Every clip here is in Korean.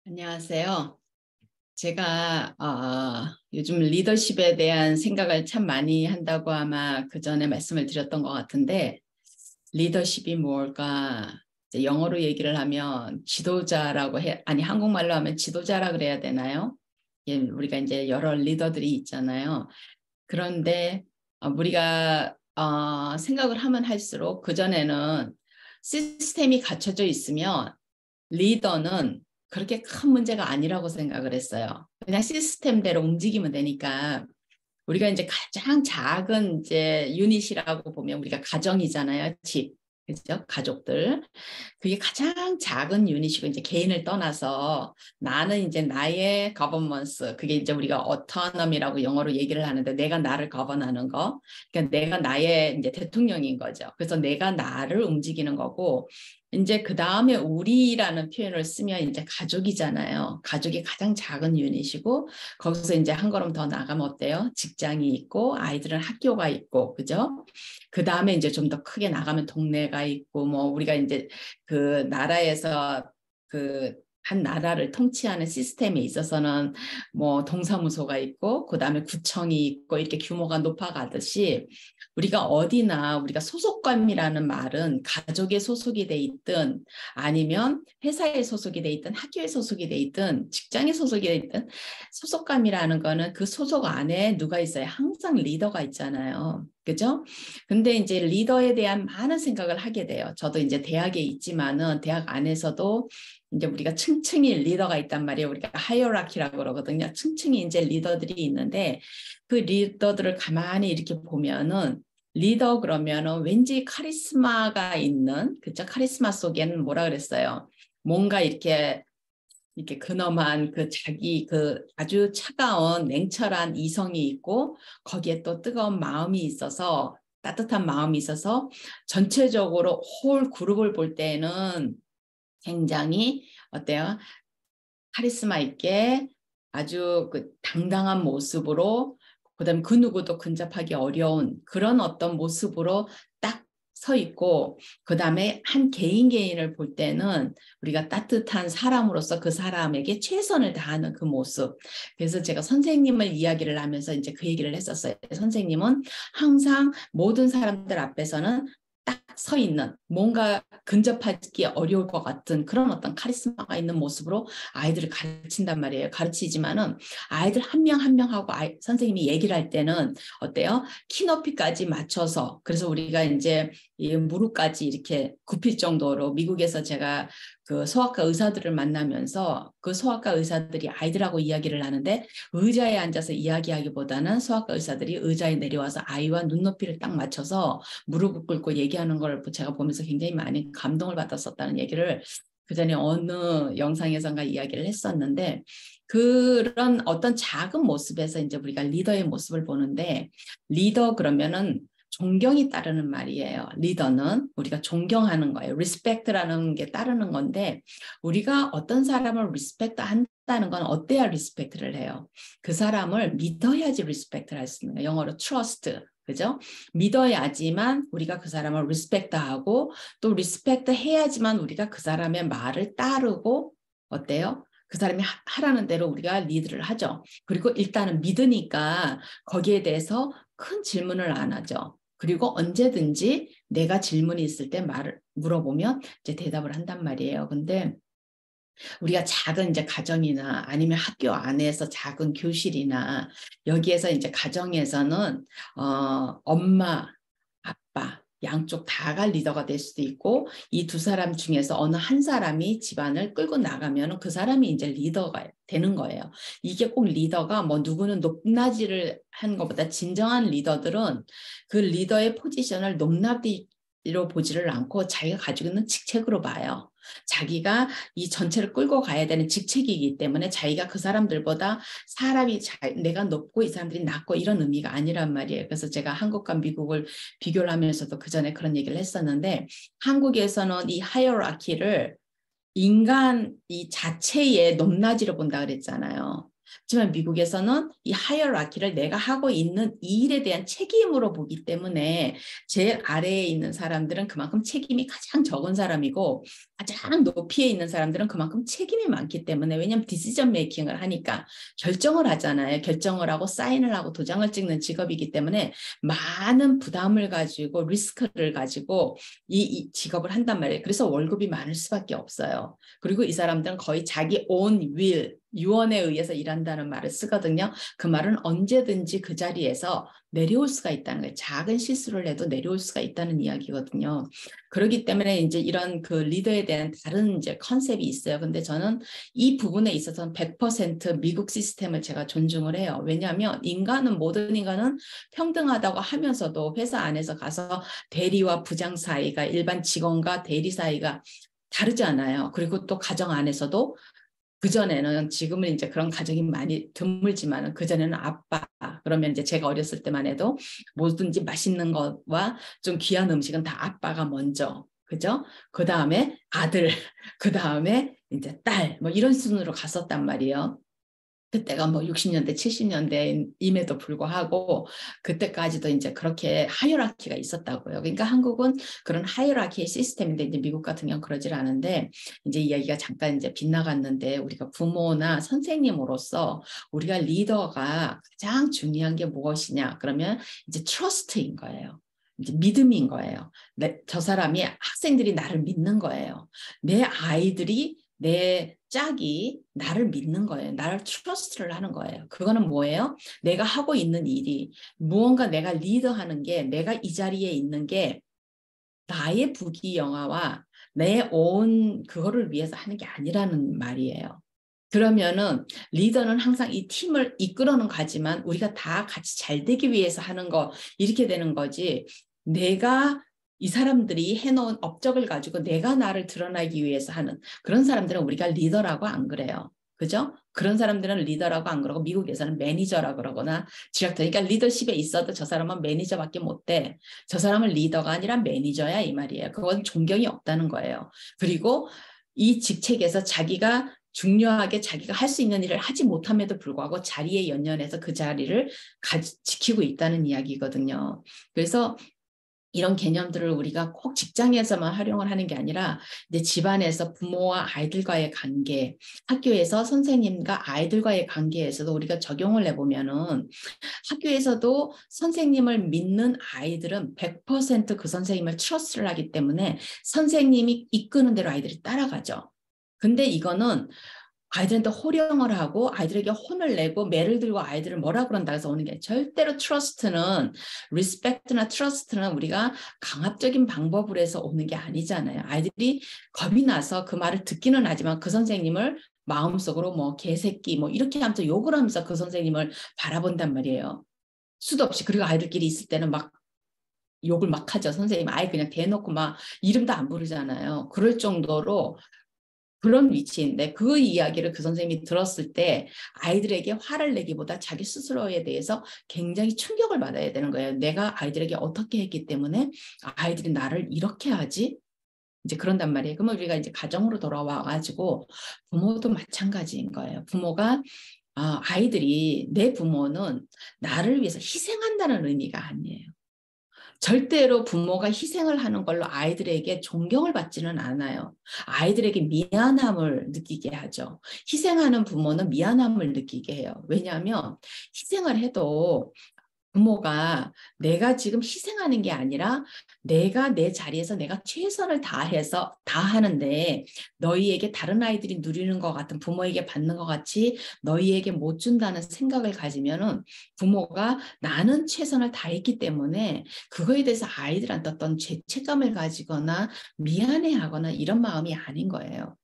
안녕하세요. 제가 요즘 리더십에 대한 생각을 참 많이 한다고 아마 그 전에 말씀을 드렸던 것 같은데, 리더십이 뭘까? 이제 영어로 얘기를 하면 지도자라고 아니 한국말로 하면 지도자라 그래야 되나요? 예, 우리가 이제 여러 리더들이 있잖아요. 그런데 우리가 생각을 하면 할수록 그전에는 시스템이 갖춰져 있으면 리더는 그렇게 큰 문제가 아니라고 생각을 했어요. 그냥 시스템대로 움직이면 되니까. 우리가 이제 가장 작은 이제 유닛이라고 보면 우리가 가정이잖아요. 집. 그죠? 가족들. 그게 가장 작은 유닛이고 이제 개인을 떠나서 나는 이제 나의 거버넌스, 그게 이제 우리가 어토노미라고 영어로 얘기를 하는데 내가 나를 거버하는 거. 그러니까 내가 나의 이제 대통령인 거죠. 그래서 내가 나를 움직이는 거고 이제 그 다음에 우리라는 표현을 쓰면 이제 가족이잖아요. 가족이 가장 작은 유닛이고 거기서 이제 한 걸음 더 나가면 어때요? 직장이 있고 아이들은 학교가 있고 그죠? 그 다음에 이제 좀 더 크게 나가면 동네가 있고 뭐 우리가 이제 그 나라에서 그 한 나라를 통치하는 시스템에 있어서는 뭐 동사무소가 있고 그다음에 구청이 있고 이렇게 규모가 높아가듯이 우리가 어디나 우리가 소속감이라는 말은 가족에 소속이 돼 있든 아니면 회사에 소속이 돼 있든 학교에 소속이 돼 있든 직장에 소속이 돼 있든 소속감이라는 거는 그 소속 안에 누가 있어요? 항상 리더가 있잖아요. 그죠? 근데 이제 리더에 대한 많은 생각을 하게 돼요. 저도 이제 대학에 있지만은 대학 안에서도 이제 우리가 층층이 리더가 있단 말이에요. 우리가 하이어라키라고 그러거든요. 층층이 이제 리더들이 있는데 그 리더들을 가만히 이렇게 보면은 리더 그러면은 왠지 카리스마가 있는, 그죠? 카리스마 속에는 뭐라 그랬어요? 뭔가 이렇게 근엄한 그 자기 그 아주 차가운 냉철한 이성이 있고 거기에 또 뜨거운 마음이 있어서 따뜻한 마음이 있어서 전체적으로 홀 그룹을 볼 때는 굉장히 어때요? 카리스마 있게 아주 그 당당한 모습으로 그다음에 그 누구도 근접하기 어려운 그런 어떤 모습으로 딱 서 있고 그다음에 한 개인 개인을 볼 때는 우리가 따뜻한 사람으로서 그 사람에게 최선을 다하는 그 모습. 그래서 제가 선생님을 이야기를 하면서 이제 그 얘기를 했었어요. 선생님은 항상 모든 사람들 앞에서는 딱 서 있는 뭔가 근접하기 어려울 것 같은 그런 어떤 카리스마가 있는 모습으로 아이들을 가르친단 말이에요. 가르치지만은 아이들 한 명 한 명하고 선생님이 얘기를 할 때는 어때요? 키 높이까지 맞춰서 그래서 우리가 이제 이 무릎까지 이렇게 굽힐 정도로 미국에서 제가 그 소아과 의사들을 만나면서 그 소아과 의사들이 아이들하고 이야기를 하는데 의자에 앉아서 이야기하기보다는 소아과 의사들이 의자에 내려와서 아이와 눈높이를 딱 맞춰서 무릎을 꿇고 얘기하는 걸 제가 보면서 굉장히 많이 감동을 받았었다는 얘기를 그 전에 어느 영상에선가 이야기를 했었는데 그런 어떤 작은 모습에서 이제 우리가 리더의 모습을 보는데 리더 그러면은 존경이 따르는 말이에요. 리더는 우리가 존경하는 거예요. respect라는 게 따르는 건데 우리가 어떤 사람을 respect 한다는 건 어때야 respect를 해요? 그 사람을 믿어야지 respect를 할 수 있는 거예요. 영어로 trust. 그죠? 믿어야지만 우리가 그 사람을 리스펙트하고 또 리스펙트 해야지만 우리가 그 사람의 말을 따르고 어때요? 그 사람이 하라는 대로 우리가 리드를 하죠. 그리고 일단은 믿으니까 거기에 대해서 큰 질문을 안 하죠. 그리고 언제든지 내가 질문이 있을 때 말을 물어보면 이제 대답을 한단 말이에요. 근데 우리가 작은 이제 가정이나 아니면 학교 안에서 작은 교실이나 여기에서 이제 가정에서는 엄마, 아빠 양쪽 다가 리더가 될 수도 있고 이 두 사람 중에서 어느 한 사람이 집안을 끌고 나가면 그 사람이 이제 리더가 되는 거예요. 이게 꼭 리더가 뭐 누구는 높낮이를 하는 것보다 진정한 리더들은 그 리더의 포지션을 높낮이로 보지를 않고 자기가 가지고 있는 직책으로 봐요. 자기가 이 전체를 끌고 가야 되는 직책이기 때문에 자기가 그 사람들보다 사람이 내가 높고 이 사람들이 낮고 이런 의미가 아니란 말이에요. 그래서 제가 한국과 미국을 비교를 하면서도 그 전에 그런 얘기를 했었는데 한국에서는 이 하이어라키를 인간 이 자체의 높낮이로 본다 그랬잖아요. 하지만 미국에서는 이 하이어라키를 내가 하고 있는 이 일에 대한 책임으로 보기 때문에 제일 아래에 있는 사람들은 그만큼 책임이 가장 적은 사람이고 가장 높이에 있는 사람들은 그만큼 책임이 많기 때문에 왜냐하면 디시전 메이킹을 하니까 결정을 하잖아요. 결정을 하고 사인을 하고 도장을 찍는 직업이기 때문에 많은 부담을 가지고 리스크를 가지고 이 직업을 한단 말이에요. 그래서 월급이 많을 수밖에 없어요. 그리고 이 사람들은 거의 자기 own will, 유언에 의해서 일한다는 말을 쓰거든요. 그 말은 언제든지 그 자리에서 내려올 수가 있다는 거예요. 작은 실수를 해도 내려올 수가 있다는 이야기거든요. 그렇기 때문에 이제 이런 그 리더에 대한 다른 이제 컨셉이 있어요. 근데 저는 이 부분에 있어서는 100% 미국 시스템을 제가 존중을 해요. 왜냐하면 모든 인간은 평등하다고 하면서도 회사 안에서 가서 대리와 부장 사이가 일반 직원과 대리 사이가 다르잖아요. 그리고 또 가정 안에서도 그전에는 지금은 이제 그런 가정이 많이 드물지만 그전에는 아빠 그러면 이제 제가 어렸을 때만 해도 뭐든지 맛있는 것과 좀 귀한 음식은 다 아빠가 먼저 그죠? 그 다음에 아들 그 다음에 이제 딸 뭐 이런 순으로 갔었단 말이에요. 그때가 뭐 60년대, 70년대임에도 불구하고 그때까지도 이제 그렇게 하이어라키가 있었다고요. 그러니까 한국은 그런 하이어라키의 시스템인데 이제 미국 같은 경우는 그러질 않은데 이제 이야기가 잠깐 이제 빗나갔는데 우리가 부모나 선생님으로서 우리가 리더가 가장 중요한 게 무엇이냐? 그러면 이제 트러스트인 거예요. 이제 믿음인 거예요. 저 사람이 학생들이 나를 믿는 거예요. 내 아이들이 내 짝이 나를 믿는 거예요. 나를 트러스트를 하는 거예요. 그거는 뭐예요? 내가 하고 있는 일이 무언가 내가 리더하는 게 내가 이 자리에 있는 게 나의 부귀영화와 내 온 그거를 위해서 하는 게 아니라는 말이에요. 그러면은 리더는 항상 이 팀을 이끌어는 가지만 우리가 다 같이 잘 되기 위해서 하는 거 이렇게 되는 거지. 내가 이 사람들이 해놓은 업적을 가지고 내가 나를 드러나기 위해서 하는 그런 사람들은 우리가 리더라고 안 그래요. 그죠? 그런 사람들은 리더라고 안 그러고 미국에서는 매니저라고 그러거나 디렉터. 그러니까 리더십에 있어도 저 사람은 매니저밖에 못 돼. 저 사람은 리더가 아니라 매니저야 이 말이에요. 그건 존경이 없다는 거예요. 그리고 이 직책에서 자기가 중요하게 자기가 할 수 있는 일을 하지 못함에도 불구하고 자리에 연연해서 그 자리를 지키고 있다는 이야기거든요. 그래서 이런 개념들을 우리가 꼭 직장에서만 활용을 하는 게 아니라 이제 집안에서 부모와 아이들과의 관계, 학교에서 선생님과 아이들과의 관계에서도 우리가 적용을 해보면은 학교에서도 선생님을 믿는 아이들은 100% 그 선생님을 트러스트를 하기 때문에 선생님이 이끄는 대로 아이들이 따라가죠. 근데 이거는 아이들한테 호령을 하고 아이들에게 혼을 내고 매를 들고 아이들을 뭐라 그런다 해서 오는 게 절대로 트러스트는 리스펙트나 트러스트는 우리가 강압적인 방법으로 해서 오는 게 아니잖아요. 아이들이 겁이 나서 그 말을 듣기는 하지만 그 선생님을 마음속으로 뭐 개새끼 뭐 이렇게 하면서 욕을 하면서 그 선생님을 바라본단 말이에요. 수도 없이. 그리고 아이들끼리 있을 때는 막 욕을 막 하죠. 선생님 아예 그냥 대놓고 막 이름도 안 부르잖아요. 그럴 정도로 그런 위치인데 그 이야기를 그 선생님이 들었을 때 아이들에게 화를 내기보다 자기 스스로에 대해서 굉장히 충격을 받아야 되는 거예요. 내가 아이들에게 어떻게 했기 때문에 아이들이 나를 이렇게 하지? 이제 그런단 말이에요. 그러면 우리가 이제 가정으로 돌아와 가지고 부모도 마찬가지인 거예요. 부모가 아이들이 내 부모는 나를 위해서 희생한다는 의미가 아니에요. 절대로 부모가 희생을 하는 걸로 아이들에게 존경을 받지는 않아요. 아이들에게 미안함을 느끼게 하죠. 희생하는 부모는 미안함을 느끼게 해요. 왜냐하면 희생을 해도 부모가 내가 지금 희생하는 게 아니라 내가 내 자리에서 내가 최선을 다해서 다 하는데 너희에게 다른 아이들이 누리는 것 같은 부모에게 받는 것 같이 너희에게 못 준다는 생각을 가지면은 부모가 나는 최선을 다했기 때문에 그거에 대해서 아이들한테 어떤 죄책감을 가지거나 미안해하거나 이런 마음이 아닌 거예요.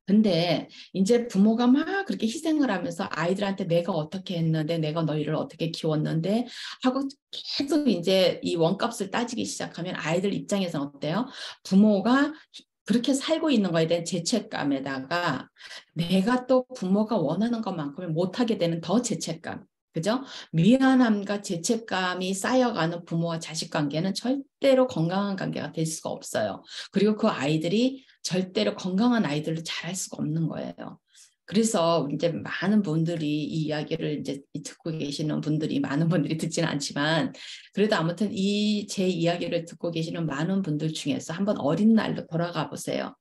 근데 이제 부모가 막 그렇게 희생을 하면서 아이들한테 내가 어떻게 했는데 내가 너희를 어떻게 키웠는데 하고 계속 이제 이 원값을 따지기 시작하면 아이들 입장에서는 어때요? 부모가 그렇게 살고 있는 거에 대한 죄책감에다가 내가 또 부모가 원하는 것만큼을 못하게 되는 더 죄책감. 그죠? 미안함과 죄책감이 쌓여가는 부모와 자식 관계는 절대로 건강한 관계가 될 수가 없어요. 그리고 그 아이들이 절대로 건강한 아이들로 자랄 수가 없는 거예요. 그래서 이제 많은 분들이 이 이야기를 이제 듣고 계시는 분들이 많은 분들이 듣지는 않지만 그래도 아무튼 이 제 이야기를 듣고 계시는 많은 분들 중에서 한번 어린 날로 돌아가 보세요.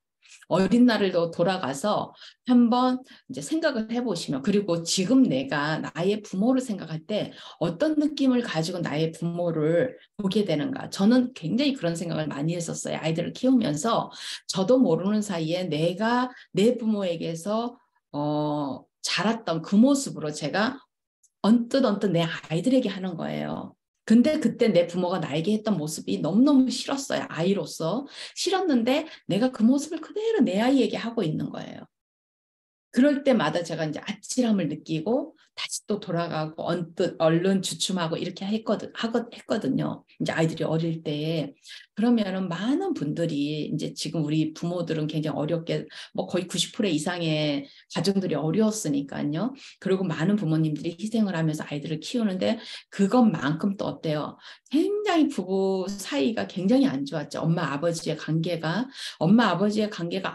어린 날로 돌아가서 한번 이제 생각을 해보시면 그리고 지금 내가 나의 부모를 생각할 때 어떤 느낌을 가지고 나의 부모를 보게 되는가. 저는 굉장히 그런 생각을 많이 했었어요. 아이들을 키우면서 저도 모르는 사이에 내가 내 부모에게서 자랐던 그 모습으로 제가 언뜻 내 아이들에게 하는 거예요. 근데 그때 내 부모가 나에게 했던 모습이 너무너무 싫었어요. 아이로서. 싫었는데 내가 그 모습을 그대로 내 아이에게 하고 있는 거예요. 그럴 때마다 제가 이제 아찔함을 느끼고 다시 또 돌아가고 언뜻 얼른 주춤하고 이렇게 했거든요. 이제 아이들이 어릴 때에. 그러면은 많은 분들이 이제 지금 우리 부모들은 굉장히 어렵게 뭐 거의 90% 이상의 가정들이 어려웠으니까요. 그리고 많은 부모님들이 희생을 하면서 아이들을 키우는데 그것만큼 또 어때요? 굉장히 부부 사이가 굉장히 안 좋았죠. 엄마 아버지의 관계가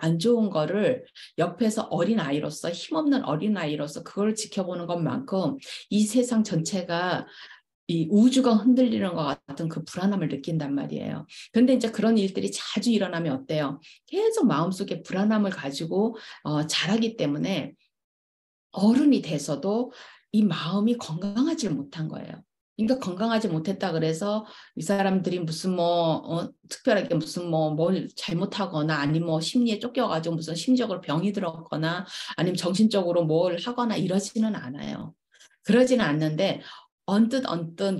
안 좋은 거를 옆에서 어린아이로서 힘없는 어린아이로서 그걸 지켜보는 것만큼 이 세상 전체가 이 우주가 흔들리는 것 같은 그 불안함을 느낀단 말이에요. 근데 이제 그런 일들이 자주 일어나면 어때요? 계속 마음속에 불안함을 가지고 자라기 때문에 어른이 돼서도 이 마음이 건강하지 못한 거예요. 그러니까 건강하지 못했다 그래서 이 사람들이 무슨 특별하게 무슨 뭘 잘못하거나 아니면 뭐 심리에 쫓겨가지고 무슨 심리적으로 병이 들었거나 아니면 정신적으로 뭘 하거나 이러지는 않아요. 그러지는 않는데 언뜻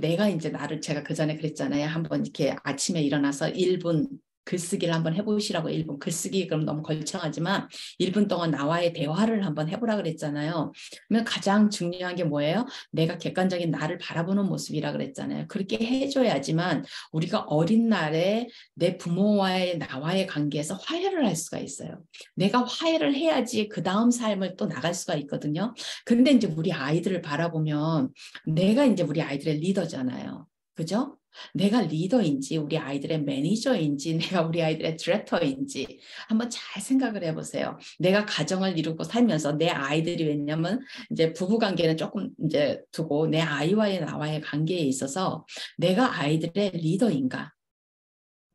내가 이제 제가 그 전에 그랬잖아요. 한번 이렇게 아침에 일어나서 1분 글쓰기를 한번 해보시라고 1분 글쓰기 그럼 너무 걸창하지만 1분 동안 나와의 대화를 한번 해보라 그랬잖아요. 그러면 가장 중요한 게 뭐예요? 내가 객관적인 나를 바라보는 모습이라 그랬잖아요. 그렇게 해줘야지만 우리가 어린 날에 내 부모와의 나와의 관계에서 화해를 할 수가 있어요. 내가 화해를 해야지 그 다음 삶을 또 나갈 수가 있거든요. 근데 이제 우리 아이들을 바라보면 내가 이제 우리 아이들의 리더잖아요. 그죠? 내가 리더인지 우리 아이들의 매니저인지 내가 우리 아이들의 디렉터인지 한번 잘 생각을 해보세요. 내가 가정을 이루고 살면서 내 아이들이 왜냐면 이제 부부 관계는 조금 이제 두고 내 아이와의 나와의 관계에 있어서 내가 아이들의 리더인가?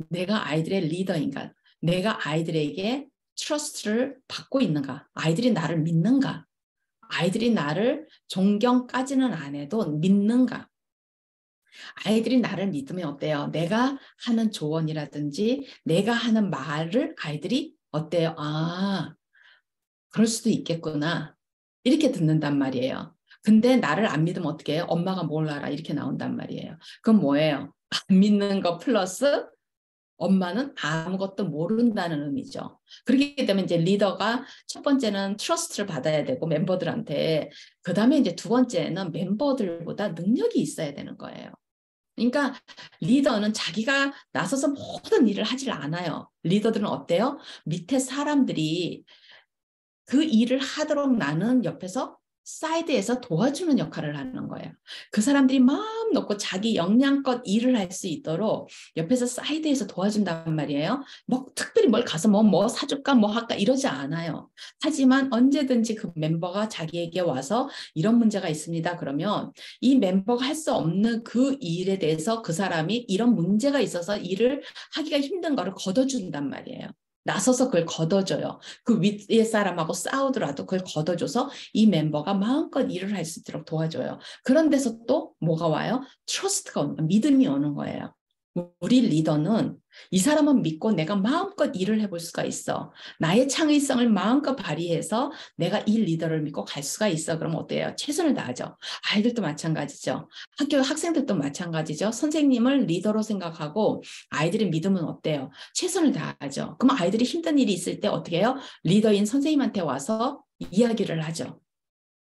내가 아이들의 리더인가? 내가 아이들에게 트러스트를 받고 있는가? 아이들이 나를 믿는가? 아이들이 나를 존경까지는 안 해도 믿는가? 아이들이 나를 믿으면 어때요? 내가 하는 조언이라든지 내가 하는 말을 아이들이 어때요? 아, 그럴 수도 있겠구나. 이렇게 듣는단 말이에요. 근데 나를 안 믿으면 어떻게 해요? 엄마가 뭘 알아? 이렇게 나온단 말이에요. 그럼 뭐예요? 안 믿는 거 플러스 엄마는 아무것도 모른다는 의미죠. 그렇기 때문에 이제 리더가 첫 번째는 트러스트를 받아야 되고 멤버들한테 그다음에 이제 두 번째는 멤버들보다 능력이 있어야 되는 거예요. 그러니까 리더는 자기가 나서서 모든 일을 하질 않아요. 리더들은 어때요? 밑에 사람들이 그 일을 하도록 나는 옆에서 사이드에서 도와주는 역할을 하는 거예요. 그 사람들이 마음 놓고 자기 역량껏 일을 할 수 있도록 옆에서 사이드에서 도와준단 말이에요. 뭐 특별히 뭘 가서 뭐 사줄까 뭐 할까 이러지 않아요. 하지만 언제든지 그 멤버가 자기에게 와서 이런 문제가 있습니다. 그러면 이 멤버가 할 수 없는 그 일에 대해서 그 사람이 이런 문제가 있어서 일을 하기가 힘든 거를 걷어준단 말이에요. 나서서 그걸 걷어줘요. 그 위에 사람하고 싸우더라도 그걸 걷어줘서 이 멤버가 마음껏 일을 할 수 있도록 도와줘요. 그런 데서 또 뭐가 와요? 트러스트가 오는 거예요. 믿음이 오는 거예요. 우리 리더는 이 사람은 믿고 내가 마음껏 일을 해볼 수가 있어. 나의 창의성을 마음껏 발휘해서 내가 이 리더를 믿고 갈 수가 있어. 그럼 어때요? 최선을 다하죠. 아이들도 마찬가지죠. 학교 학생들도 마찬가지죠. 선생님을 리더로 생각하고 아이들의 믿음은 어때요? 최선을 다하죠. 그럼 아이들이 힘든 일이 있을 때 어떻게 해요? 리더인 선생님한테 와서 이야기를 하죠.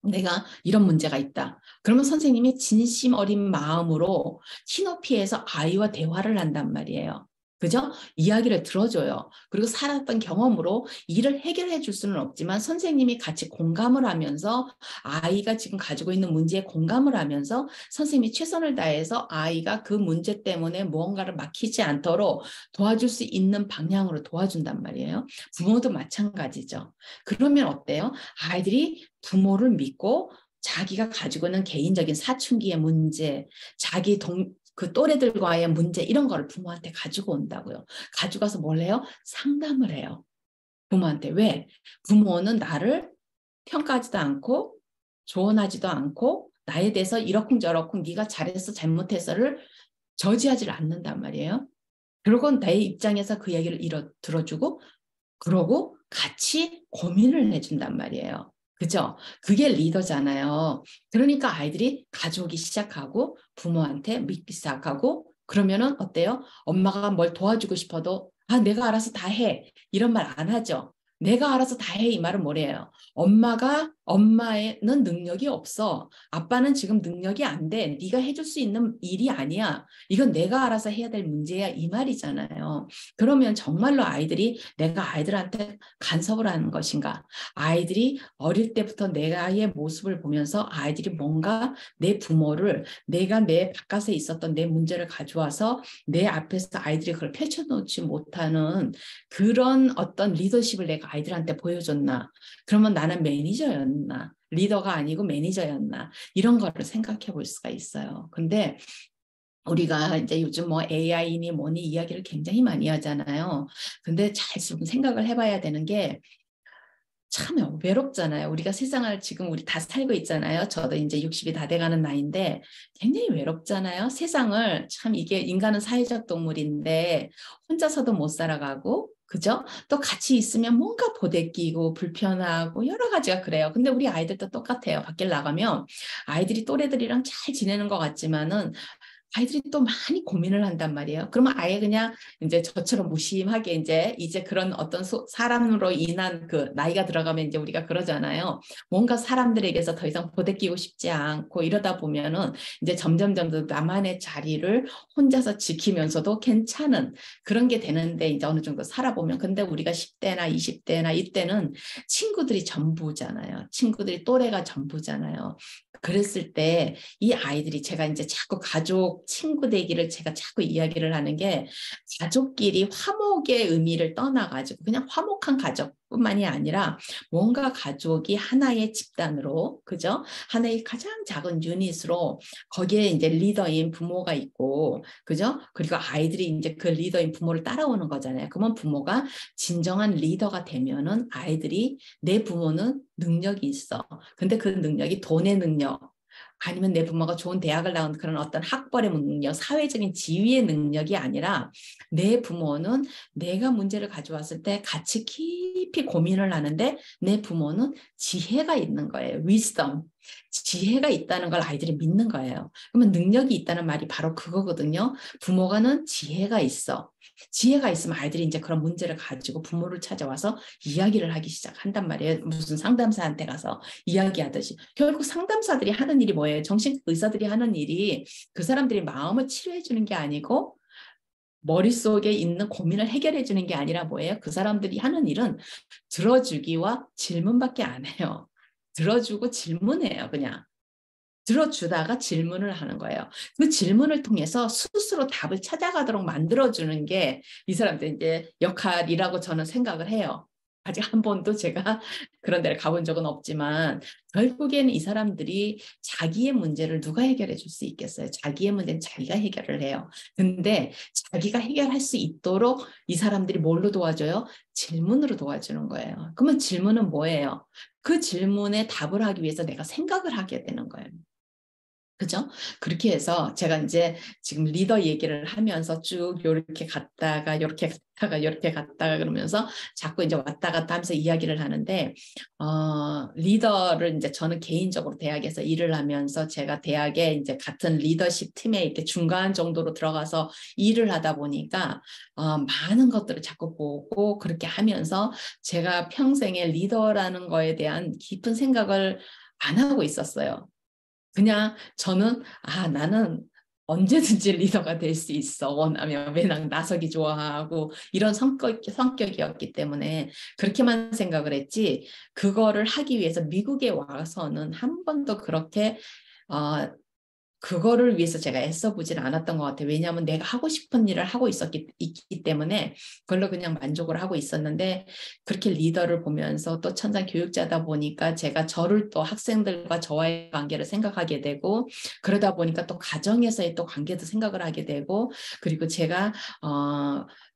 내가 이런 문제가 있다. 그러면 선생님이 진심 어린 마음으로 키높이에서 아이와 대화를 한단 말이에요. 그죠? 이야기를 들어줘요. 그리고 살았던 경험으로 일을 해결해 줄 수는 없지만 선생님이 같이 공감을 하면서 아이가 지금 가지고 있는 문제에 공감을 하면서 선생님이 최선을 다해서 아이가 그 문제 때문에 무언가를 막히지 않도록 도와줄 수 있는 방향으로 도와준단 말이에요. 부모도 마찬가지죠. 그러면 어때요? 아이들이 부모를 믿고 자기가 가지고 있는 개인적인 사춘기의 문제, 그 또래들과의 문제 이런 거를 부모한테 가지고 온다고요. 가져가서 뭘 해요? 상담을 해요. 부모한테. 왜? 부모는 나를 평가하지도 않고 조언하지도 않고 나에 대해서 이러쿵저러쿵 네가 잘했어 잘못했어를 저지하지를 않는단 말이에요. 그리고 내 입장에서 그 얘기를 들어주고 그러고 같이 고민을 해준단 말이에요. 그죠? 그게 리더잖아요. 그러니까 아이들이 가져오기 시작하고 부모한테 믿기 시작하고 그러면은 어때요? 엄마가 뭘 도와주고 싶어도 아, 내가 알아서 다 해. 이런 말 안 하죠. 내가 알아서 다 해. 이 말은 뭐래요? 엄마는 능력이 없어. 아빠는 지금 능력이 안 돼. 네가 해줄 수 있는 일이 아니야. 이건 내가 알아서 해야 될 문제야. 이 말이잖아요. 그러면 정말로 아이들이 내가 아이들한테 간섭을 하는 것인가? 아이들이 어릴 때부터 내가의 모습을 보면서 아이들이 뭔가 내 부모를 내가 내 바깥에 있었던 내 문제를 가져와서 내 앞에서 아이들이 그걸 펼쳐놓지 못하는 그런 어떤 리더십을 내가 아이들한테 보여줬나? 그러면 나는 매니저였나? 리더가 아니고 매니저였나? 이런 거를 생각해 볼 수가 있어요. 근데 우리가 이제 요즘 뭐 AI니 뭐니 이야기를 굉장히 많이 하잖아요. 근데 잘 생각을 해봐야 되는 게 참 외롭잖아요. 우리가 세상을 지금 우리 다 살고 있잖아요. 저도 이제 60이 다 돼가는 나이인데 굉장히 외롭잖아요. 세상을 참 이게 인간은 사회적 동물인데 혼자서도 못 살아가고 그죠? 또 같이 있으면 뭔가 보대끼고 불편하고 여러 가지가 그래요. 근데 우리 아이들도 똑같아요. 밖에 나가면 아이들이 또래들이랑 잘 지내는 것 같지만은 아이들이 또 많이 고민을 한단 말이에요. 그러면 아예 그냥 이제 저처럼 무심하게 이제 그런 어떤 사람으로 인한 그 나이가 들어가면 이제 우리가 그러잖아요. 뭔가 사람들에게서 더 이상 보대끼고 싶지 않고 이러다 보면은 이제 점점 나만의 자리를 혼자서 지키면서도 괜찮은 그런 게 되는데 이제 어느 정도 살아보면 근데 우리가 10대나 20대나 이때는 친구들이 전부잖아요. 친구들이 또래가 전부잖아요. 그랬을 때 이 아이들이 제가 이제 자꾸 가족 친구 되기를 제가 자꾸 이야기를 하는 게 가족끼리 화목의 의미를 떠나가지고 그냥 화목한 가족뿐만이 아니라 뭔가 가족이 하나의 집단으로 그죠? 하나의 가장 작은 유닛으로 거기에 이제 리더인 부모가 있고 그죠? 그리고 아이들이 이제 그 리더인 부모를 따라오는 거잖아요. 그러면 부모가 진정한 리더가 되면은 아이들이 내 부모는 능력이 있어. 근데 그 능력이 돈의 능력 아니면 내 부모가 좋은 대학을 나온 그런 어떤 학벌의 능력, 사회적인 지위의 능력이 아니라 내 부모는 내가 문제를 가져왔을 때 같이 깊이 고민을 하는데 내 부모는 지혜가 있는 거예요. wisdom. 지혜가 있다는 걸 아이들이 믿는 거예요. 그러면 능력이 있다는 말이 바로 그거거든요. 부모가는 지혜가 있어. 지혜가 있으면 아이들이 이제 그런 문제를 가지고 부모를 찾아와서 이야기를 하기 시작한단 말이에요. 무슨 상담사한테 가서 이야기하듯이. 결국 상담사들이 하는 일이 뭐예요? 정신과 의사들이 하는 일이 그 사람들이 마음을 치료해 주는 게 아니고 머릿속에 있는 고민을 해결해 주는 게 아니라 뭐예요? 그 사람들이 하는 일은 들어주기와 질문밖에 안 해요. 들어주고 질문해요, 그냥. 들어주다가 질문을 하는 거예요. 그 질문을 통해서 스스로 답을 찾아가도록 만들어주는 게 이 사람들 이제 역할이라고 저는 생각을 해요. 아직 한 번도 제가 그런 데를 가본 적은 없지만 결국에는 이 사람들이 자기의 문제를 누가 해결해 줄 수 있겠어요? 자기의 문제는 자기가 해결을 해요. 근데 자기가 해결할 수 있도록 이 사람들이 뭘로 도와줘요? 질문으로 도와주는 거예요. 그러면 질문은 뭐예요? 그 질문에 답을 하기 위해서 내가 생각을 하게 되는 거예요. 그죠? 그렇게 해서 제가 이제 지금 리더 얘기를 하면서 쭉 요렇게 갔다가 요렇게 갔다가 요렇게 갔다가 그러면서 자꾸 이제 왔다 갔다 하면서 이야기를 하는데 리더를 이제 저는 개인적으로 대학에서 일을 하면서 제가 대학에 이제 같은 리더십 팀에 이렇게 중간 정도로 들어가서 일을 하다 보니까 많은 것들을 자꾸 보고 그렇게 하면서 제가 평생에 리더라는 거에 대한 깊은 생각을 안 하고 있었어요. 그냥 저는 나는 언제든지 리더가 될 수 있어. 원하면 왜냐면 나서기 좋아하고 이런 성격이었기 때문에 그렇게만 생각을 했지 그거를 하기 위해서 미국에 와서는 한 번도 그렇게 그거를 위해서 제가 애써 보질 않았던 것 같아요. 왜냐하면 내가 하고 싶은 일을 하고 있기 때문에 그걸로 그냥 만족을 하고 있었는데 그렇게 리더를 보면서 또 천상 교육자다 보니까 제가 저를 또 학생들과 저와의 관계를 생각하게 되고 그러다 보니까 또 가정에서의 또 관계도 생각을 하게 되고 그리고 제가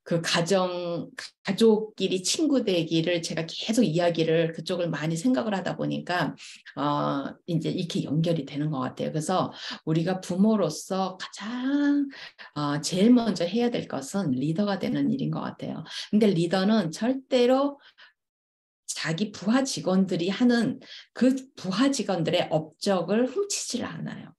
그 가족끼리 친구 되기를 제가 계속 이야기를 그쪽을 많이 생각을 하다 보니까 이제 이렇게 연결이 되는 것 같아요. 그래서 우리가 부모로서 가장 제일 먼저 해야 될 것은 리더가 되는 일인 것 같아요. 근데 리더는 절대로 자기 부하 직원들이 하는 그 부하 직원들의 업적을 훔치질 않아요.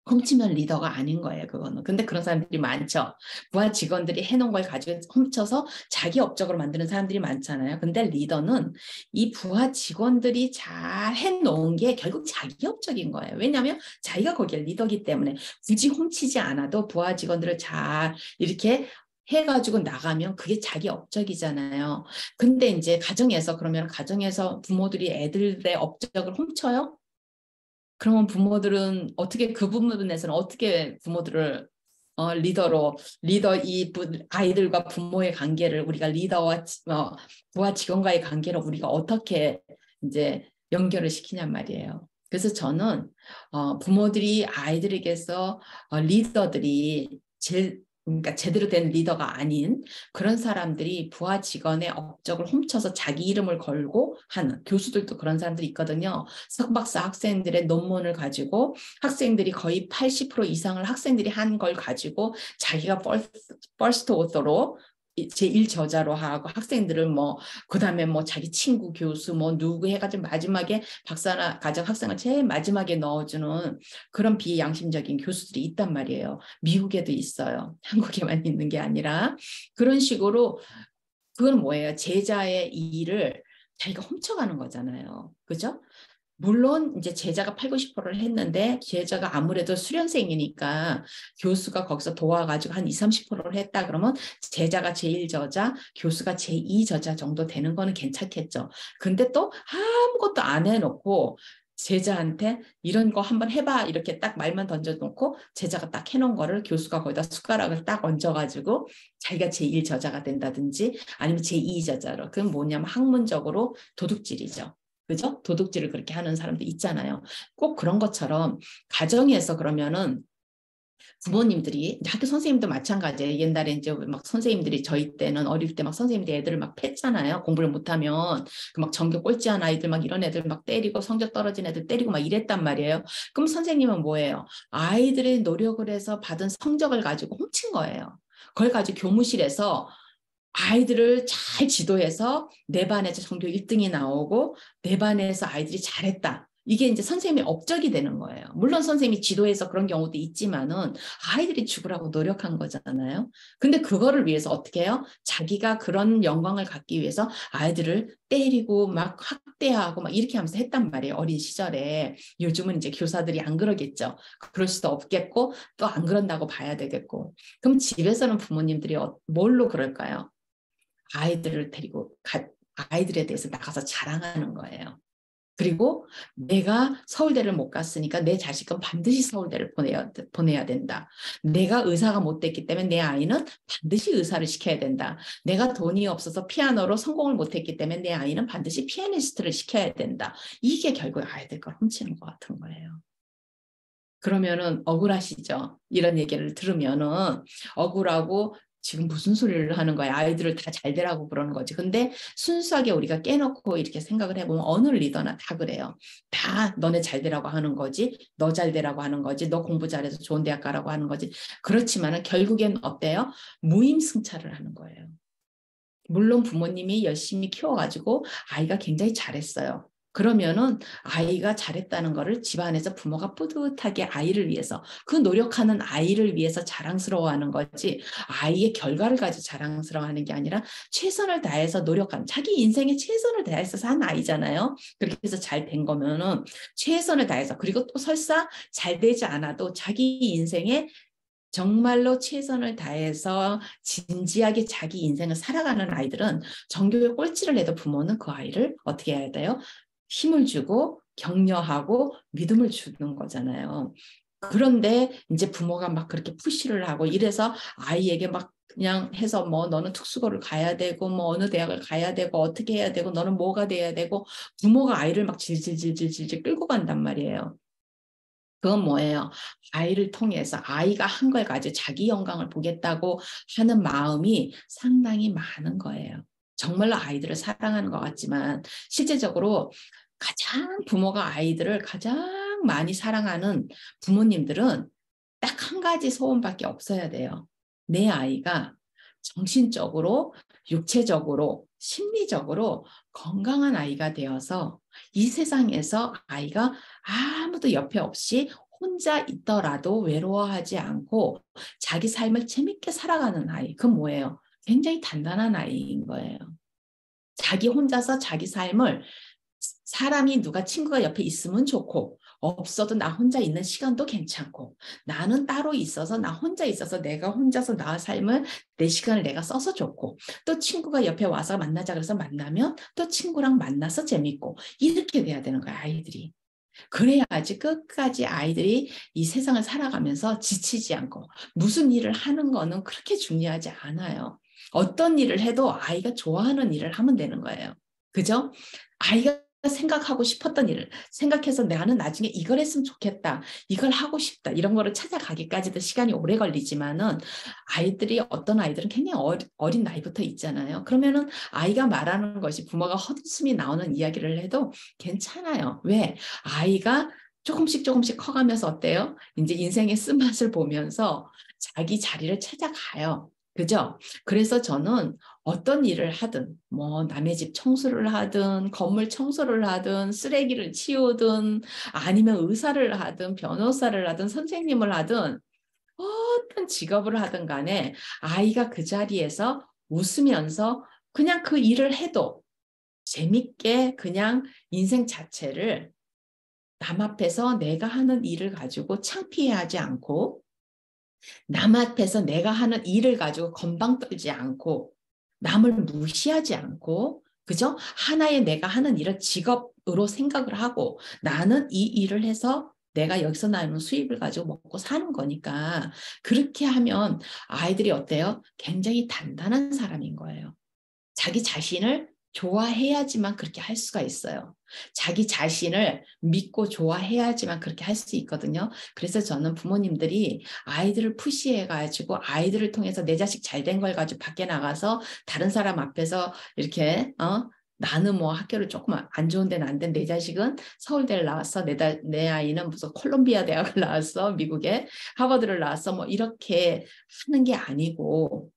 훔치면 리더가 아닌 거예요, 그거는. 근데 그런 사람들이 많죠. 부하 직원들이 해놓은 걸 가지고 훔쳐서 자기 업적으로 만드는 사람들이 많잖아요. 근데 리더는 이 부하 직원들이 잘 해놓은 게 결국 자기 업적인 거예요. 왜냐하면 자기가 거기에 리더기 때문에 굳이 훔치지 않아도 부하 직원들을 잘 이렇게 해가지고 나가면 그게 자기 업적이잖아요. 근데 이제 그러면 가정에서 부모들이 애들의 업적을 훔쳐요? 그러면 부모들은 어떻게 그 부분에서는 어떻게 부모들을 리더 아이들과 부모의 관계를 우리가 리더와 부하 직원과의 관계를 우리가 어떻게 이제 연결을 시키냔 말이에요. 그래서 저는 부모들이 아이들에게서 리더들이 그러니까 제대로 된 리더가 아닌 그런 사람들이 부하 직원의 업적을 훔쳐서 자기 이름을 걸고 하는 교수들도 그런 사람들이 있거든요. 석박사 학생들의 논문을 가지고 학생들이 거의 80% 이상을 학생들이 한 걸 가지고 자기가 퍼스트 오더로 제1저자로 하고 학생들을 그다음에 자기 친구 교수 누구 해가지고 마지막에 박사나 가정 학생을 제일 마지막에 넣어주는 그런 비양심적인 교수들이 있단 말이에요. 미국에도 있어요. 한국에만 있는 게 아니라 그런 식으로 그건 뭐예요? 제자의 일을 자기가 훔쳐가는 거잖아요. 그죠? 물론 이제 제자가 8, 90%를 했는데 제자가 아무래도 수련생이니까 교수가 거기서 도와가지고 한 20, 30%를 했다 그러면 제자가 제1저자, 교수가 제2저자 정도 되는 거는 괜찮겠죠. 근데 또 아무것도 안 해놓고 제자한테 이런 거 한번 해봐 이렇게 딱 말만 던져놓고 제자가 딱 해놓은 거를 교수가 거기다 숟가락을 딱 얹어가지고 자기가 제1저자가 된다든지 아니면 제2저자로 그건 뭐냐면 학문적으로 도둑질이죠. 그죠? 도둑질을 그렇게 하는 사람도 있잖아요. 꼭 그런 것처럼 가정에서 그러면은 부모님들이 학교 선생님도 마찬가지예요. 옛날에 이제 막 선생님들이 저희 때는 어릴 때 막 선생님들이 애들을 막 팼잖아요. 공부를 못하면 그 막 전교 꼴찌한 아이들 막 이런 애들 막 때리고 성적 떨어진 애들 때리고 막 이랬단 말이에요. 그럼 선생님은 뭐예요? 아이들의 노력을 해서 받은 성적을 가지고 훔친 거예요. 그걸 가지고 교무실에서 아이들을 잘 지도해서 내 반에서 전교 1등이 나오고 내 반에서 아이들이 잘했다. 이게 이제 선생님의 업적이 되는 거예요. 물론 선생님이 지도해서 그런 경우도 있지만은 아이들이 죽으라고 노력한 거잖아요. 근데 그거를 위해서 어떻게 해요? 자기가 그런 영광을 갖기 위해서 아이들을 때리고 막 학대하고 막 이렇게 하면서 했단 말이에요. 어린 시절에. 요즘은 이제 교사들이 안 그러겠죠. 그럴 수도 없겠고 또 안 그런다고 봐야 되겠고. 그럼 집에서는 부모님들이 뭘로 그럴까요? 아이들을 데리고 아이들에 대해서 나가서 자랑하는 거예요. 그리고 내가 서울대를 못 갔으니까 내 자식은 반드시 서울대를 보내야 된다. 내가 의사가 못 됐기 때문에 내 아이는 반드시 의사를 시켜야 된다. 내가 돈이 없어서 피아노로 성공을 못 했기 때문에 내 아이는 반드시 피아니스트를 시켜야 된다. 이게 결국 아이들 걸 훔치는 것 같은 거예요. 그러면은 억울하시죠? 이런 얘기를 들으면은 억울하고 지금 무슨 소리를 하는 거야? 아이들을 다 잘 되라고 그러는 거지. 근데 순수하게 우리가 깨놓고 이렇게 생각을 해보면 어느 리더나 다 그래요. 다 너네 잘 되라고 하는 거지. 너 잘 되라고 하는 거지. 너 공부 잘해서 좋은 대학 가라고 하는 거지. 그렇지만은 결국엔 어때요? 무임승차를 하는 거예요. 물론 부모님이 열심히 키워가지고 아이가 굉장히 잘했어요. 그러면은 아이가 잘했다는 거를 집안에서 부모가 뿌듯하게 아이를 위해서, 그 노력하는 아이를 위해서 자랑스러워하는 거지, 아이의 결과를 가지고 자랑스러워하는 게 아니라 최선을 다해서 노력한, 자기 인생에 최선을 다해서 산 아이잖아요. 그렇게 해서 잘 된 거면은 최선을 다해서, 그리고 또 설사 잘 되지 않아도 자기 인생에 정말로 최선을 다해서 진지하게 자기 인생을 살아가는 아이들은 전교에 꼴찌를 해도 부모는 그 아이를 어떻게 해야 돼요? 힘을 주고 격려하고 믿음을 주는 거잖아요. 그런데 이제 부모가 막 그렇게 푸시를 하고 이래서 아이에게 막 그냥 해서 뭐 너는 특수고를 가야 되고 뭐 어느 대학을 가야 되고 어떻게 해야 되고 너는 뭐가 돼야 되고, 부모가 아이를 막 질질질질질 끌고 간단 말이에요. 그건 뭐예요? 아이를 통해서 아이가 한 걸 가지고 자기 영광을 보겠다고 하는 마음이 상당히 많은 거예요. 정말로 아이들을 사랑하는 것 같지만 실제적으로 가장 부모가 아이들을 가장 많이 사랑하는 부모님들은 딱 한 가지 소원밖에 없어야 돼요. 내 아이가 정신적으로, 육체적으로, 심리적으로 건강한 아이가 되어서 이 세상에서 아이가 아무도 옆에 없이 혼자 있더라도 외로워하지 않고 자기 삶을 재밌게 살아가는 아이. 그건 뭐예요? 굉장히 단단한 아이인 거예요. 자기 혼자서 자기 삶을, 사람이 누가 친구가 옆에 있으면 좋고 없어도 나 혼자 있는 시간도 괜찮고, 나는 따로 있어서 나 혼자 있어서 내가 혼자서 나 삶을, 내 시간을 내가 써서 좋고, 또 친구가 옆에 와서 만나자 그래서 만나면 또 친구랑 만나서 재밌고, 이렇게 돼야 되는 거야 아이들이. 그래야지 끝까지 아이들이 이 세상을 살아가면서 지치지 않고, 무슨 일을 하는 거는 그렇게 중요하지 않아요. 어떤 일을 해도 아이가 좋아하는 일을 하면 되는 거예요. 그죠? 아이가 생각하고 싶었던 일을 생각해서 나는 나중에 이걸 했으면 좋겠다, 이걸 하고 싶다, 이런 거를 찾아가기까지도 시간이 오래 걸리지만은, 아이들이, 어떤 아이들은 굉장히 어린 나이부터 있잖아요. 그러면은 아이가 말하는 것이 부모가 헛웃음이 나오는 이야기를 해도 괜찮아요. 왜? 아이가 조금씩 조금씩 커가면서 어때요? 이제 인생의 쓴맛을 보면서 자기 자리를 찾아가요. 그죠? 그래서 저는 어떤 일을 하든, 뭐 남의 집 청소를 하든 건물 청소를 하든 쓰레기를 치우든 아니면 의사를 하든 변호사를 하든 선생님을 하든 어떤 직업을 하든 간에 아이가 그 자리에서 웃으면서 그냥 그 일을 해도 재밌게, 그냥 인생 자체를 남 앞에서 내가 하는 일을 가지고 창피해하지 않고, 남 앞에서 내가 하는 일을 가지고 건방 떨지 않고, 남을 무시하지 않고, 그죠? 하나의 내가 하는 일을 직업으로 생각을 하고, 나는 이 일을 해서 내가 여기서 나오는 수입을 가지고 먹고 사는 거니까, 그렇게 하면 아이들이 어때요? 굉장히 단단한 사람인 거예요. 자기 자신을 좋아해야지만 그렇게 할 수가 있어요. 자기 자신을 믿고 좋아해야지만 그렇게 할 수 있거든요. 그래서 저는 부모님들이 아이들을 푸시해가지고 아이들을 통해서 내 자식 잘 된 걸 가지고 밖에 나가서 다른 사람 앞에서 이렇게 나는 뭐 학교를 조금 안 좋은 데는 안 된, 내 자식은 서울대를 나왔어, 내 아이는 무슨 콜롬비아 대학을 나왔어, 미국에 하버드를 나왔어, 뭐 이렇게 하는 게 아니고,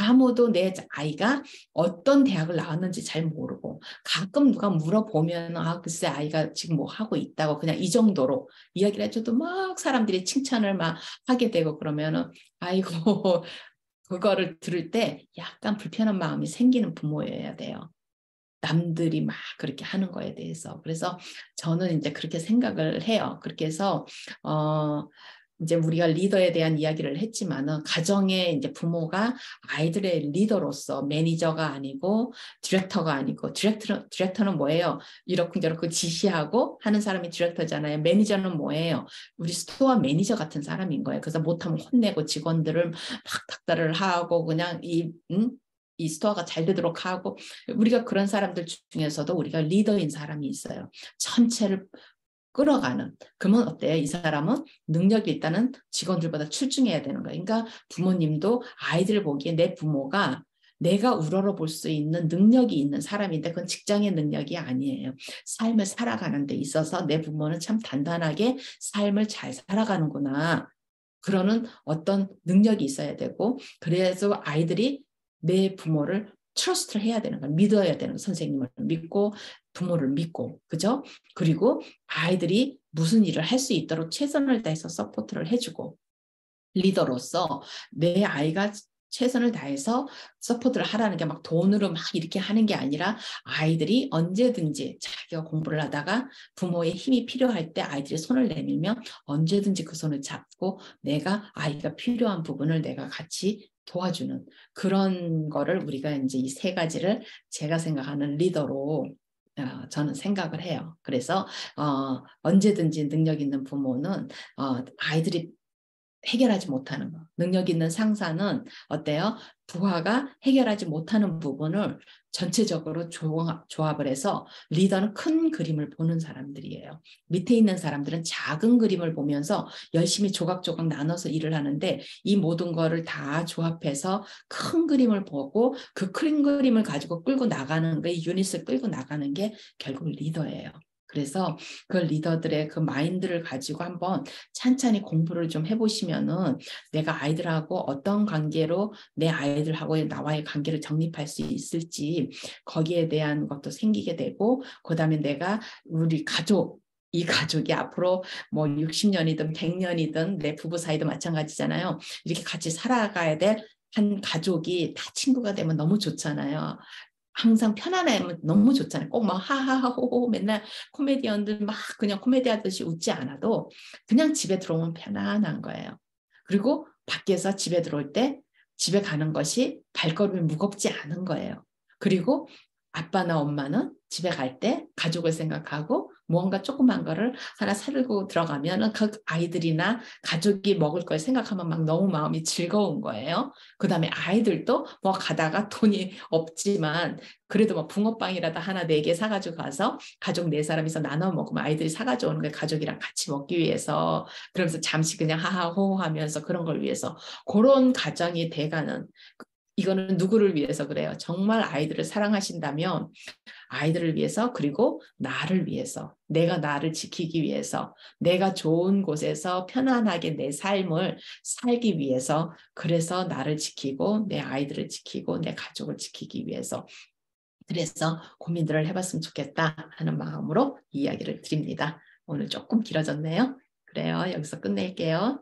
아무도 내 아이가 어떤 대학을 나왔는지 잘 모르고, 가끔 누가 물어보면 글쎄 아이가 지금 뭐 하고 있다고, 그냥 이 정도로 이야기를 해줘도 막 사람들이 칭찬을 막 하게 되고, 그러면은 아이고 그거를 들을 때 약간 불편한 마음이 생기는 부모여야 돼요. 남들이 막 그렇게 하는 거에 대해서. 그래서 저는 이제 그렇게 생각을 해요. 그렇게 해서 이제 우리가 리더에 대한 이야기를 했지만은, 가정의 이제 부모가 아이들의 리더로서, 매니저가 아니고 디렉터가 아니고, 디렉터는 뭐예요? 이렇게 지시하고 하는 사람이 디렉터잖아요. 매니저는 뭐예요? 우리 스토어 매니저 같은 사람인 거예요. 그래서 못하면 혼내고 직원들을 막 닥달을 하고 그냥 이 스토어가 잘 되도록 하고, 우리가 그런 사람들 중에서도 우리가 리더인 사람이 있어요. 전체를 끌어가는. 그러면 어때요? 이 사람은 능력이 일단은 직원들보다 출중해야 되는 거예요. 그러니까 부모님도 아이들을 보기에 내 부모가 내가 우러러 볼 수 있는 능력이 있는 사람인데, 그건 직장의 능력이 아니에요. 삶을 살아가는 데 있어서 내 부모는 참 단단하게 삶을 잘 살아가는구나, 그러는 어떤 능력이 있어야 되고, 그래서 아이들이 내 부모를 트러스트를 해야 되는 거야. 믿어야 되는 거야. 선생님을 믿고 부모를 믿고, 그죠? 그리고 아이들이 무슨 일을 할 수 있도록 최선을 다해서 서포트를 해주고, 리더로서 내 아이가 최선을 다해서 서포트를 하라는 게 막 돈으로 막 이렇게 하는 게 아니라 아이들이 언제든지 자기가 공부를 하다가 부모의 힘이 필요할 때 아이들이 손을 내밀면 언제든지 그 손을 잡고 내가 아이가 필요한 부분을 내가 같이 도와주는 그런 거를 우리가 이제 이 세 가지를 제가 생각하는 리더로 저는 생각을 해요. 그래서 언제든지 능력 있는 부모는 아이들이 해결하지 못하는 거. 능력 있는 상사는 어때요? 부하가 해결하지 못하는 부분을 전체적으로 조합을 해서 리더는 큰 그림을 보는 사람들이에요. 밑에 있는 사람들은 작은 그림을 보면서 열심히 조각조각 나눠서 일을 하는데 이 모든 거를 다 조합해서 큰 그림을 보고 그 큰 그림을 가지고 끌고 나가는 게 유닛을 끌고 나가는 게 결국 리더예요. 그래서 그 리더들의 그 마인드를 가지고 한번 찬찬히 공부를 좀 해보시면은 내가 아이들하고 어떤 관계로 내 아이들하고의 나와의 관계를 정립할 수 있을지 거기에 대한 것도 생기게 되고 그다음에 내가 우리 가족 이 가족이 앞으로 뭐 60년이든 100년이든 내 부부 사이도 마찬가지잖아요. 이렇게 같이 살아가야 될 한 가족이 다 친구가 되면 너무 좋잖아요. 항상 편안하면 너무 좋잖아요. 꼭 막 하하하호호 맨날 코미디언들 막 그냥 코미디 하듯이 웃지 않아도 그냥 집에 들어오면 편안한 거예요. 그리고 밖에서 집에 들어올 때 집에 가는 것이 발걸음이 무겁지 않은 거예요. 그리고 아빠나 엄마는 집에 갈 때 가족을 생각하고 무언가 조그만 거를 하나 사들고 들어가면 그 아이들이나 가족이 먹을 걸 생각하면 막 너무 마음이 즐거운 거예요. 그 다음에 아이들도 뭐 가다가 돈이 없지만 그래도 뭐 붕어빵이라도 하나 4개 사가지고 가서 가족 4사람이서 나눠 먹으면 아이들이 사가지고 오는 걸 가족이랑 같이 먹기 위해서 그러면서 잠시 그냥 하하호호 하면서 그런 걸 위해서 그런 가정이 돼가는 이거는 누구를 위해서 그래요? 정말 아이들을 사랑하신다면 아이들을 위해서 그리고 나를 위해서 내가 나를 지키기 위해서 내가 좋은 곳에서 편안하게 내 삶을 살기 위해서 그래서 나를 지키고 내 아이들을 지키고 내 가족을 지키기 위해서 그래서 고민들을 해봤으면 좋겠다 하는 마음으로 이야기를 드립니다. 오늘 조금 길어졌네요. 그래요. 여기서 끝낼게요.